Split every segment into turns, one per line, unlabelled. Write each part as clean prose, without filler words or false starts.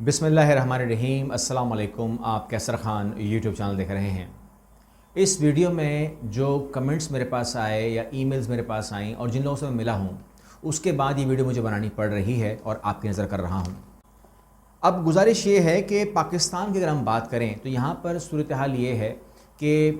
बिस्मिल्लाहिर्रहमानिर्रहीम। अस्सलाम वालेकुम। आप कैसर ख़ान यूट्यूब चैनल देख रहे हैं। इस वीडियो में जो कमेंट्स मेरे पास आए या ईमेल्स मेरे पास आई और जिन लोगों से मैं मिला हूँ, उसके बाद ये वीडियो मुझे बनानी पड़ रही है और आपकी नज़र कर रहा हूँ। अब गुजारिश ये है कि पाकिस्तान की अगर हम बात करें तो यहाँ पर सूरत हाल ये है कि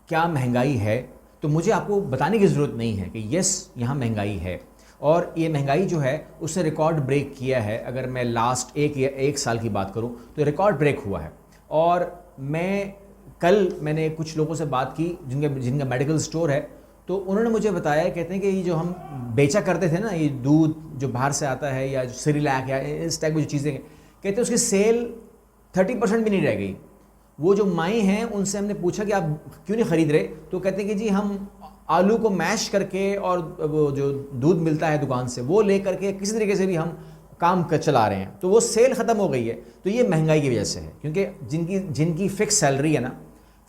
क्या महंगाई है, तो मुझे आपको बताने की ज़रूरत नहीं है कि यस यहाँ महंगाई है और ये महंगाई जो है उसने रिकॉर्ड ब्रेक किया है। अगर मैं लास्ट एक साल की बात करूं तो रिकॉर्ड ब्रेक हुआ है। और मैंने कुछ लोगों से बात की जिनका मेडिकल स्टोर है, तो उन्होंने मुझे बताया, कहते हैं कि ये जो हम बेचा करते थे ना, ये दूध जो बाहर से आता है या जो सिरिलैक या इस टाइप की जो चीज़ें, कहते हैं उसकी सेल 30% भी नहीं रह गई। वो जो माई हैं उनसे हमने पूछा कि आप क्यों नहीं ख़रीद रहे, तो कहते हैं कि जी हम आलू को मैश करके और वो जो दूध मिलता है दुकान से वो ले करके किसी तरीके से भी हम काम कर चला रहे हैं, तो वो सेल ख़त्म हो गई है। तो ये महंगाई की वजह से है, क्योंकि जिनकी फ़िक्स सैलरी है ना,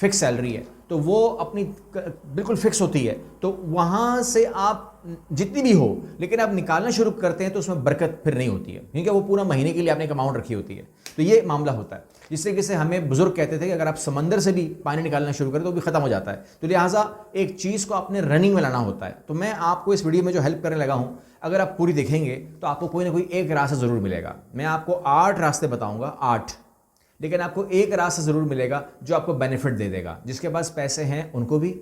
फ़िक्स सैलरी है, तो वो अपनी बिल्कुल फ़िक्स होती है, तो वहाँ से आप जितनी भी हो, लेकिन आप निकालना शुरू करते हैं तो उसमें बरकत फिर नहीं होती है, क्योंकि वो पूरा महीने के लिए आपने एक अमाउंट रखी होती है। तो ये मामला होता है। जिस तरीके से हमें बुजुर्ग कहते थे कि अगर आप समंदर से भी पानी निकालना शुरू करें तो भी ख़त्म हो जाता है, तो लिहाजा एक चीज़ को आपने रनिंग में लाना होता है। तो मैं आपको इस वीडियो में जो हेल्प करने लगा हूँ, अगर आप पूरी देखेंगे तो आपको कोई ना कोई एक रास्ता ज़रूर मिलेगा। मैं आपको 8 रास्ते बताऊँगा, 8, लेकिन आपको एक रास्ता ज़रूर मिलेगा जो आपको बेनिफिट दे देगा। जिसके पास पैसे हैं उनको भी,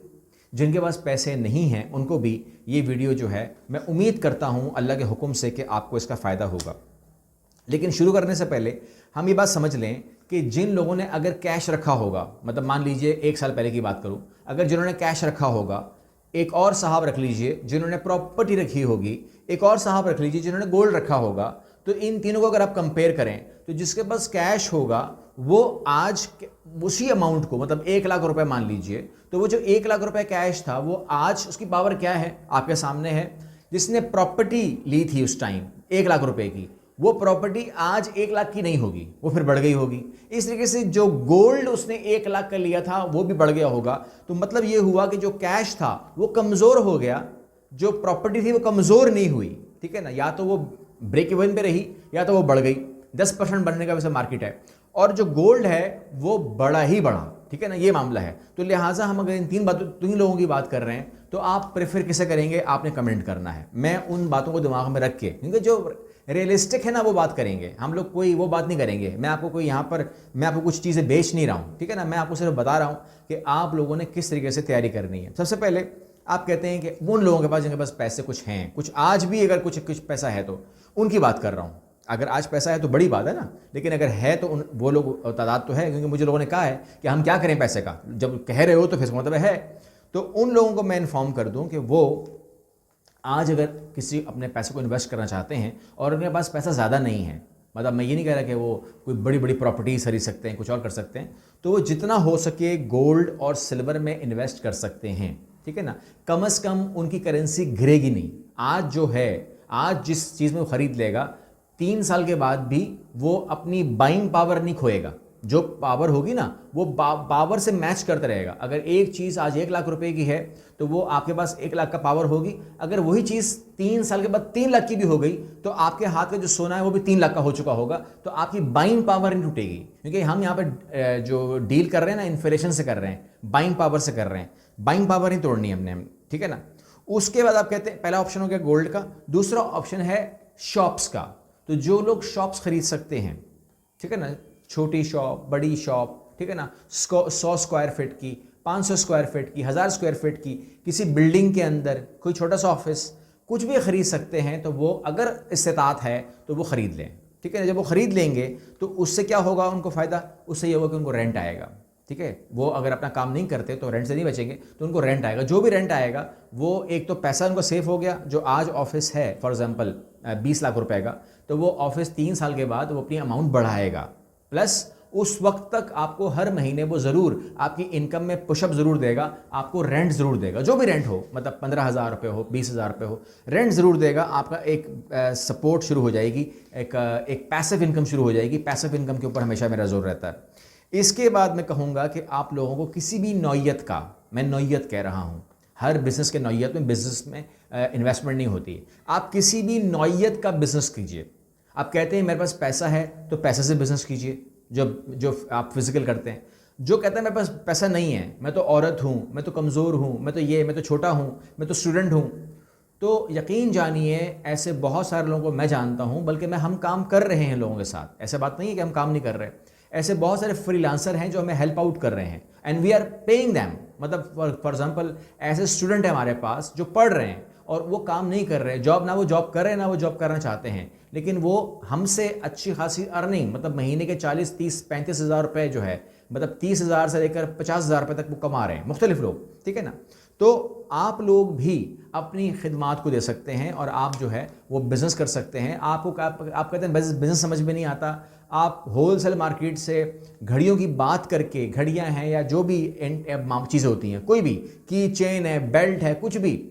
जिनके पास पैसे नहीं हैं उनको भी ये वीडियो जो है, मैं उम्मीद करता हूँ अल्लाह के हुक्म से कि आपको इसका फ़ायदा होगा। लेकिन शुरू करने से पहले हम ये बात समझ लें कि जिन लोगों ने अगर कैश रखा होगा, मतलब मान लीजिए 1 साल पहले की बात करूं, अगर जिन्होंने कैश रखा होगा, एक और साहब रख लीजिए जिन्होंने प्रॉपर्टी रखी होगी, एक और साहब रख लीजिए जिन्होंने गोल्ड रखा होगा, तो इन तीनों को अगर आप कंपेयर करें तो जिसके पास कैश होगा वो आज उसी अमाउंट को, मतलब 1 लाख रुपए मान लीजिए, तो वो जो 1 लाख रुपए कैश था वो आज उसकी पावर क्या है आपके सामने है। जिसने प्रॉपर्टी ली थी उस टाइम 1 लाख रुपए की, वो प्रॉपर्टी आज 1 लाख की नहीं होगी, वो फिर बढ़ गई होगी। इस तरीके से जो गोल्ड उसने 1 लाख का लिया था वो भी बढ़ गया होगा। तो मतलब ये हुआ कि जो कैश था वो कमज़ोर हो गया, जो प्रॉपर्टी थी वो कमज़ोर नहीं हुई, ठीक है ना। या तो वो ब्रेक इवन पे रही या तो वो बढ़ गई। 10% बढ़ने का वैसे मार्केट है, और जो गोल्ड है वो बड़ा ही बढ़ा, ठीक है ना, ये मामला है। तो लिहाजा हम अगर इन तीन लोगों की बात कर रहे हैं तो आप प्रेफर किसे करेंगे, आपने कमेंट करना है। मैं उन बातों को दिमाग में रख के, क्योंकि जो रियलिस्टिक है ना वो बात करेंगे हम लोग, कोई वो बात नहीं करेंगे। मैं आपको कोई यहाँ पर मैं आपको कुछ चीज़ें बेच नहीं रहा हूँ, ठीक है ना। मैं आपको सिर्फ बता रहा हूँ कि आप लोगों ने किस तरीके से तैयारी करनी है। सबसे पहले आप कहते हैं कि उन लोगों के पास जिनके पास पैसे कुछ हैं, कुछ आज भी अगर कुछ पैसा है तो उनकी बात कर रहा हूँ। अगर आज पैसा है तो बड़ी बात है ना, लेकिन अगर है तो वो लोग तादाद तो है, क्योंकि मुझे लोगों ने कहा है कि हम क्या करें पैसे का, जब कह रहे हो तो फिर इसका मतलब है। तो उन लोगों को मैं इन्फॉर्म कर दूं कि वो आज अगर किसी अपने पैसे को इन्वेस्ट करना चाहते हैं और उनके पास पैसा ज़्यादा नहीं है, मतलब मैं ये नहीं कह रहा कि वो कोई बड़ी बड़ी प्रॉपर्टीज खरीद सकते हैं, कुछ और कर सकते हैं, तो वो जितना हो सके गोल्ड और सिल्वर में इन्वेस्ट कर सकते हैं, ठीक है ना। कम से कम उनकी करेंसी गिरेगी नहीं। आज जो है, आज जिस चीज़ में वो ख़रीद लेगा, 3 साल के बाद भी वो अपनी बाइंग पावर नहीं खोएगा। जो पावर होगी ना वो पावर से मैच करता रहेगा। अगर एक चीज़ आज 1 लाख रुपए की है तो वो आपके पास 1 लाख का पावर होगी। अगर वही चीज़ 3 साल के बाद 3 लाख की भी हो गई तो आपके हाथ का जो सोना है वो भी 3 लाख का हो चुका होगा। तो आपकी बाइंग पावर नहीं टूटेगी, क्योंकि हम यहाँ पर जो डील कर रहे हैं ना, इन्फ्लेशन से कर रहे हैं, बाइंग पावर से कर रहे हैं। बाइंग पावर नहीं तोड़नी हमने, ठीक है ना। उसके बाद आप कहते हैं पहला ऑप्शन हो गया गोल्ड का। दूसरा ऑप्शन है शॉप्स का। तो जो लोग शॉप्स खरीद सकते हैं, ठीक है ना, छोटी शॉप, बड़ी शॉप, ठीक है ना, 100 स्क्वायर फीट की, 500 स्क्वायर फीट की, 1000 स्क्वायर फीट की, किसी बिल्डिंग के अंदर कोई छोटा सा ऑफिस, कुछ भी खरीद सकते हैं। तो वो अगर इस्तेताअत है तो वो ख़रीद लें, ठीक है। जब वो ख़रीद लेंगे तो उससे क्या होगा उनको फ़ायदा, उससे ये होगा कि उनको रेंट आएगा, ठीक है। वो अगर अपना काम नहीं करते तो रेंट से नहीं बचेंगे, तो उनको रेंट आएगा। जो भी रेंट आएगा वो एक तो पैसा उनको सेफ हो गया। जो आज ऑफिस है फॉर एग्जांपल 20 लाख रुपए का, तो वो ऑफिस 3 साल के बाद वो अपनी अमाउंट बढ़ाएगा, प्लस उस वक्त तक आपको हर महीने वो ज़रूर आपकी इनकम में पुशअप ज़रूर देगा, आपको रेंट ज़रूर देगा। जो भी रेंट हो, मतलब 15,000 रुपये हो, 20,000 रुपये हो, रेंट ज़रूर देगा। आपका एक सपोर्ट शुरू हो जाएगी, एक पैसिव इनकम शुरू हो जाएगी। पैसिव इनकम के ऊपर हमेशा मेरा जोर रहता है। इसके बाद मैं कहूँगा कि आप लोगों को किसी भी नौयत का, मैं नौयत कह रहा हूँ, हर बिज़नेस के नौयत में, बिज़नेस में इन्वेस्टमेंट नहीं होती। आप किसी भी नौयत का बिज़नेस कीजिए, आप कहते हैं मेरे पास पैसा है तो पैसे से बिजनेस कीजिए, जो जो आप फिजिकल करते हैं। जो कहता है मेरे पास पैसा नहीं है, मैं तो औरत हूँ, मैं तो कमज़ोर हूँ, मैं तो छोटा हूँ, मैं तो स्टूडेंट हूँ, तो यकीन जानिए ऐसे बहुत सारे लोगों को मैं जानता हूँ, बल्कि हम काम कर रहे हैं लोगों के साथ। ऐसा बात नहीं है कि हम काम नहीं कर रहे। ऐसे बहुत सारे फ्रीलांसर हैं जो हमें हेल्प आउट कर रहे हैं and we are paying them. मतलब फॉर एग्जांपल ऐसे स्टूडेंट हैं हमारे पास जो पढ़ रहे हैं और वो काम नहीं कर रहे, ना वो जॉब कर रहे हैं ना वो जॉब करना चाहते हैं, लेकिन वो हमसे अच्छी खासी अर्निंग, मतलब महीने के 40, 30, 35 हज़ार रुपये जो है, मतलब 30,000 से लेकर 50,000 रुपये तक वो कमा रहे हैं, मुख्तलिफ लोग, ठीक है ना। तो आप लोग भी अपनी खिदमात को दे सकते हैं और आप जो है वो बिज़नेस कर सकते हैं। आप कहते हैं बिज़नेस समझ में नहीं आता, आप होलसेल मार्केट से घड़ियों की बात करके, घड़ियां हैं या जो भी चीज़ें होती हैं, कोई भी की चेन है, बेल्ट है, कुछ भी,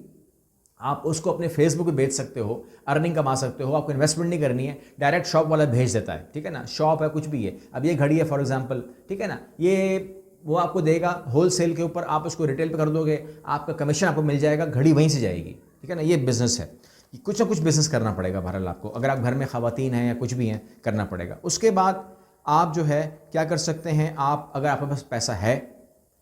आप उसको अपने फेसबुक पे बेच सकते हो, अर्निंग कमा सकते हो। आपको इन्वेस्टमेंट नहीं करनी है, डायरेक्ट शॉप वाला भेज देता है, ठीक है ना। शॉप है, कुछ भी है, अब ये घड़ी है फॉर एग्जांपल, ठीक है ना, ये वो आपको देगा होलसेल के ऊपर, आप उसको रिटेल पे कर दोगे, आपका कमीशन आपको मिल जाएगा, घड़ी वहीं से जाएगी, ठीक है ना। ये बिज़नेस है, कुछ ना कुछ बिज़नेस करना पड़ेगा बहरहाल आपको, अगर आप घर में ख़वातीन हैं या कुछ भी हैं, करना पड़ेगा। उसके बाद आप जो है क्या कर सकते हैं, आप अगर आपके पास पैसा है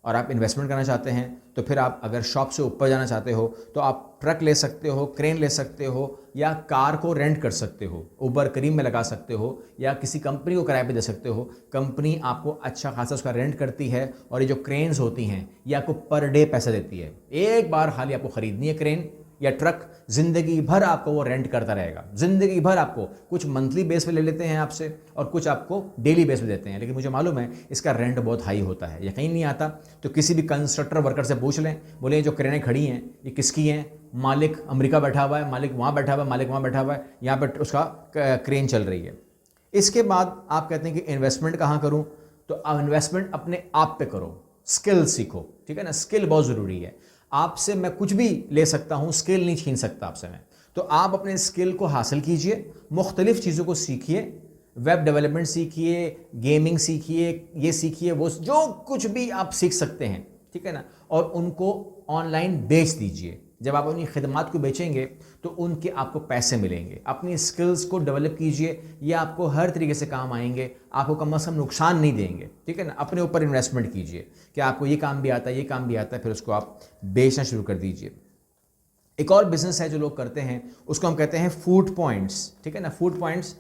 और आप इन्वेस्टमेंट करना चाहते हैं तो फिर आप अगर शॉप से ऊपर जाना चाहते हो तो आप ट्रक ले सकते हो, क्रेन ले सकते हो, या कार को रेंट कर सकते हो, उबर करीम में लगा सकते हो, या किसी कंपनी को किराए पे दे सकते हो। कंपनी आपको अच्छा खासा उसका रेंट करती है और ये जो क्रेन्स होती हैं ये आपको पर डे पैसा देती है। एक बार खाली आपको ख़रीदनी है क्रेन या ट्रक, ज़िंदगी भर आपको वो रेंट करता रहेगा, ज़िंदगी भर। आपको कुछ मंथली बेस पे ले लेते हैं आपसे और कुछ आपको डेली बेस पे देते हैं, लेकिन मुझे मालूम है इसका रेंट बहुत हाई होता है। यकीन नहीं आता तो किसी भी कंस्ट्रक्टर वर्कर से पूछ लें, बोले जो क्रेनें खड़ी हैं ये किसकी हैं, मालिक अमेरिका बैठा हुआ है, मालिक वहाँ बैठा हुआ है, मालिक वहाँ बैठा हुआ है, यहाँ पर उसका क्रेन चल रही है। इसके बाद आप कहते हैं कि इन्वेस्टमेंट कहाँ करूँ, तो इन्वेस्टमेंट अपने आप पे करो, स्किल सीखो, ठीक है ना। स्किल बहुत ज़रूरी है। आपसे मैं कुछ भी ले सकता हूँ, स्किल नहीं छीन सकता आपसे मैं। तो आप अपने स्किल को हासिल कीजिए, मुख्तलिफ चीज़ों को सीखिए, वेब डेवलपमेंट सीखिए, गेमिंग सीखिए, ये सीखिए, वो जो कुछ भी आप सीख सकते हैं, ठीक है ना, और उनको ऑनलाइन बेच दीजिए। जब आप अपनी खिदमात को बेचेंगे तो उनके आपको पैसे मिलेंगे। अपनी स्किल्स को डेवलप कीजिए, ये आपको हर तरीके से काम आएंगे, आपको कम से कम नुकसान नहीं देंगे, ठीक है ना। अपने ऊपर इन्वेस्टमेंट कीजिए कि आपको ये काम भी आता है, ये काम भी आता है, फिर उसको आप बेचना शुरू कर दीजिए। एक और बिज़नेस है जो लोग करते हैं, उसको हम कहते हैं फूड पॉइंट्स, ठीक है ना। फूड पॉइंट्स,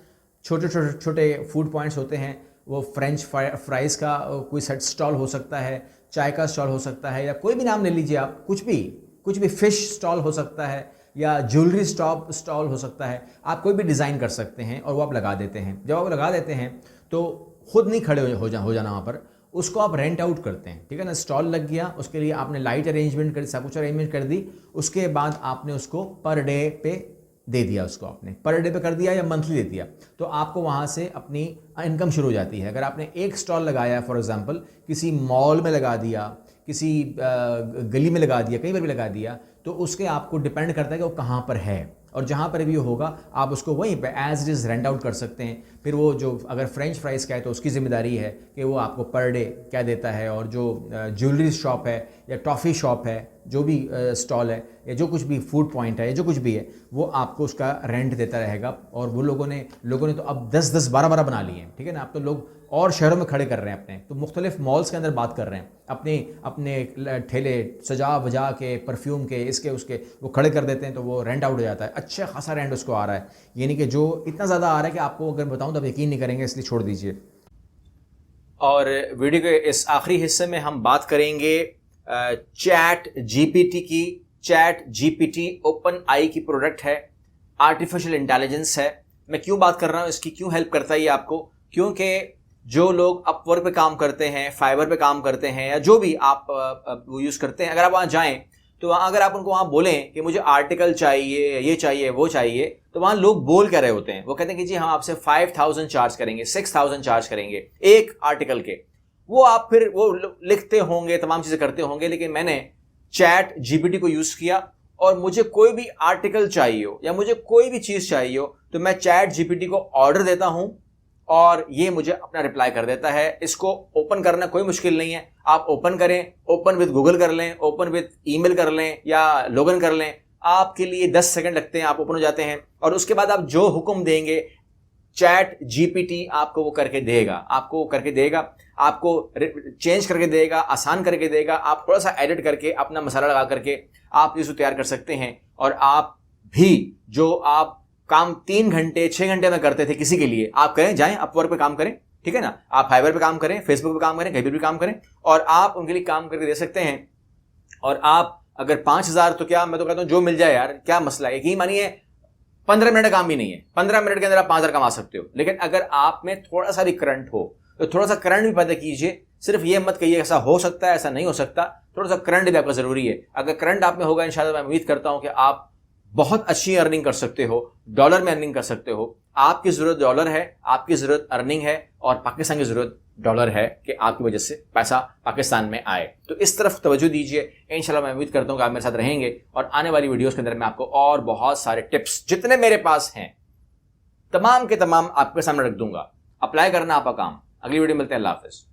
छोटे फूड पॉइंट्स होते हैं। वो फ्रेंच फ्राइज़ का कोई सेट स्टॉल हो सकता है, चाय का स्टॉल हो सकता है, या कोई भी नाम ले लीजिए आप, कुछ भी, फिश स्टॉल हो सकता है, या ज्वेलरी स्टॉल हो सकता है। आप कोई भी डिज़ाइन कर सकते हैं और वो आप लगा देते हैं। जब आप लगा देते हैं तो खुद नहीं खड़े हो जाना वहाँ पर, उसको आप रेंट आउट करते हैं, ठीक है ना। स्टॉल लग गया, उसके लिए आपने लाइट अरेंजमेंट कर, सब कुछ अरेंजमेंट कर दी, उसके बाद आपने उसको पर डे पे दे दिया, उसको आपने पर डे पे कर दिया या मंथली दे दिया, तो आपको वहाँ से अपनी इनकम शुरू हो जाती है। अगर आपने एक स्टॉल लगाया, फॉर एग्जांपल किसी मॉल में लगा दिया, किसी गली में लगा दिया, कहीं पर भी लगा दिया, तो उसके आपको डिपेंड करता है कि वो कहाँ पर है, और जहाँ पर भी होगा आप उसको वहीं पे as it is rent out कर सकते हैं। फिर वो जो अगर फ्रेंच फ्राइज़ का है तो उसकी ज़िम्मेदारी है कि वो आपको पर डे क्या देता है, और जो ज्वेलरी शॉप है या टॉफ़ी शॉप है, जो भी स्टॉल है या जो कुछ भी फूड पॉइंट है या जो कुछ भी है, वो आपको उसका रेंट देता रहेगा। और वो लोगों ने तो अब 10-10, 12-12 बना लिए हैं, ठीक है ना। अब तो लोग और शहरों में खड़े कर रहे हैं अपने, तो मुख्तलिफ मॉल्स के अंदर बात कर रहे हैं, अपने ठेले सजा वजा के, परफ्यूम के, इसके उसके वो खड़े कर देते हैं, तो वो रेंट आउट हो जाता है। अच्छा खासा रेंट उसको आ रहा है, यानी कि जो इतना ज़्यादा आ रहा है कि आपको अगर बताऊं तो आप यकीन नहीं करेंगे, इसलिए छोड़ दीजिए। और वीडियो के इस आखिरी हिस्से में हम बात करेंगे चैट जीपीटी की। चैट जीपीटी ओपन आई की प्रोडक्ट है, आर्टिफिशियल इंटेलिजेंस है। मैं क्यों बात कर रहा हूँ, इसकी क्यों हेल्प करता है ये आपको, क्योंकि जो लोग अपवर्क पे काम करते हैं, फाइवर पे काम करते हैं, या जो भी आप वो यूज़ करते हैं, अगर आप वहाँ जाएँ तो वहाँ अगर आप उनको वहाँ बोलें कि मुझे आर्टिकल चाहिए, ये चाहिए, वो चाहिए, तो वहाँ लोग बोल क्या रहे होते हैं, वो कहते हैं कि जी हम आपसे 5,000 चार्ज करेंगे, 6,000 चार्ज करेंगे एक आर्टिकल के। वो आप फिर वो लिखते होंगे, तमाम चीज़ें करते होंगे, लेकिन मैंने चैट जीपीटी को यूज़ किया और मुझे कोई भी आर्टिकल चाहिए हो या मुझे कोई भी चीज़ चाहिए हो तो मैं चैट जीपीटी को ऑर्डर देता हूँ और ये मुझे अपना रिप्लाई कर देता है। इसको ओपन करना कोई मुश्किल नहीं है, आप ओपन करें, ओपन विद गूगल कर लें, ओपन विद ईमेल कर लें या लॉगिन कर लें, आपके लिए 10 सेकंड लगते हैं, आप ओपन हो जाते हैं। और उसके बाद आप जो हुक्म देंगे चैट जीपीटी आपको वो करके देगा, आपको चेंज करके देगा, आसान करके देगा। आप थोड़ा सा एडिट करके अपना मसाला लगा करके आप इसको तैयार कर सकते हैं। और आप भी जो आप काम 3 घंटे 6 घंटे में करते थे किसी के लिए, आप करें, जाएं अपवर्क पे काम करें, ठीक है ना, आप फाइवर पे काम करें, फेसबुक पे काम करें, कहीं भी काम करें, और आप उनके लिए काम करके दे सकते हैं। और आप अगर 5,000, तो क्या, मैं तो कहता हूं जो मिल जाए यार, क्या मसला है। यकीन मानिए 15 मिनट का काम भी नहीं है, 15 मिनट के अंदर आप 5,000 कमा सकते हो। लेकिन अगर आप में थोड़ा सा भी करंट हो तो थोड़ा सा करंट भी पैदा कीजिए। सिर्फ ये मत कहिए ऐसा हो सकता है, ऐसा नहीं हो सकता, थोड़ा सा करंट भी आपका जरूरी है। अगर करंट आप में होगा, इंशाल्लाह मैं उम्मीद करता हूं कि आप बहुत अच्छी अर्निंग कर सकते हो, डॉलर में अर्निंग कर सकते हो। आपकी जरूरत डॉलर है, आपकी जरूरत अर्निंग है, और पाकिस्तान की जरूरत डॉलर है कि आपकी वजह से पैसा पाकिस्तान में आए। तो इस तरफ तवज्जो दीजिए। इंशाल्लाह मैं उम्मीद करता हूं कि आप मेरे साथ रहेंगे, और आने वाली वीडियोस के अंदर मैं आपको और बहुत सारे टिप्स जितने मेरे पास हैं तमाम के तमाम आपके सामने रख दूंगा। अप्लाई करना आपका काम। अगली वीडियो मिलते हैं। अल्लाह हाफिज।